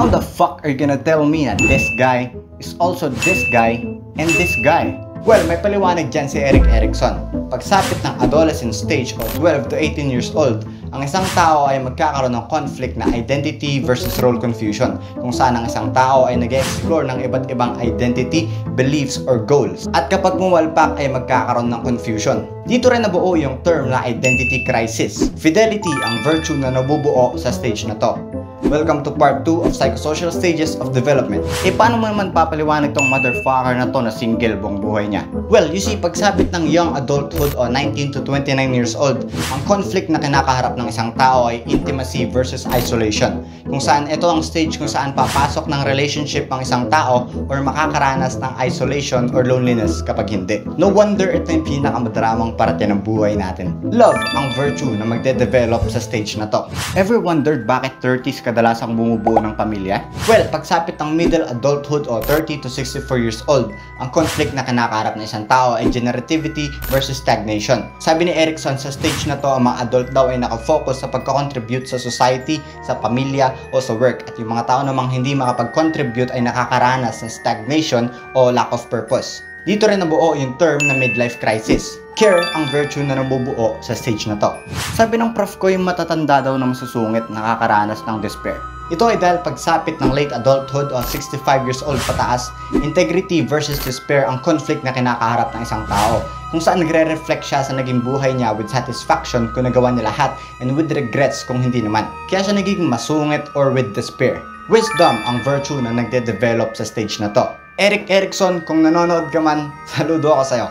How the fuck are you gonna tell me na this guy is also this guy and this guy? Well, may paliwanag dyan si Erik Erikson. Pagsapit ng adolescent stage o 12 to 18 years old, ang isang tao ay magkakaroon ng conflict na identity versus role confusion, kung saan ang isang tao ay nag-explore ng iba't ibang identity, beliefs, or goals. At kapag muwalpak ay magkakaroon ng confusion. Dito rin nabuo yung term na identity crisis. Fidelity ang virtue na nabubuo sa stage na to. Welcome to part 2 of Psychosocial Stages of Development. Paano mo naman papaliwanag tong motherfucker na to na single buong buhay niya? Well, you see, pagsapit ng young adulthood o 19 to 29 years old, ang conflict na kinakaharap ng isang tao ay intimacy versus isolation. Kung saan ito ang stage kung saan papasok ng relationship ang isang tao or makakaranas ng isolation or loneliness kapag hindi. No wonder ito yung pinakamadramang parte ng buhay natin. Love ang virtue na magde-develop sa stage na to. Ever wondered bakit 30s kadalasang bumubuo ng pamilya? Well, pagsapit ng middle adulthood o 30 to 64 years old, ang conflict na kinakaharap ng isang tao ay generativity versus stagnation. Sabi ni Erikson, sa stage na to, ang mga adult daw ay nakafocus sa pagkakontribute sa society, sa pamilya, o sa work. At yung mga tao namang hindi makapag-contribute ay nakakaranas ng stagnation o lack of purpose. Dito rin nabuo yung term na midlife crisis. Care ang virtue na nabubuo sa stage na to. Sabi ng prof ko, yung matatanda daw na masusungit nakakaranas ng despair. Ito ay dahil pagsapit ng late adulthood o 65 years old pataas, integrity versus despair ang conflict na kinakaharap ng isang tao, kung saan nagre-reflect siya sa naging buhay niya with satisfaction kung nagawa niya lahat and with regrets kung hindi naman. Kaya siya nagiging masungit or with despair. Wisdom ang virtue na nagde-develop sa stage na to. Erik Erikson, kung nanonood ka man, saludo ako sa'yo.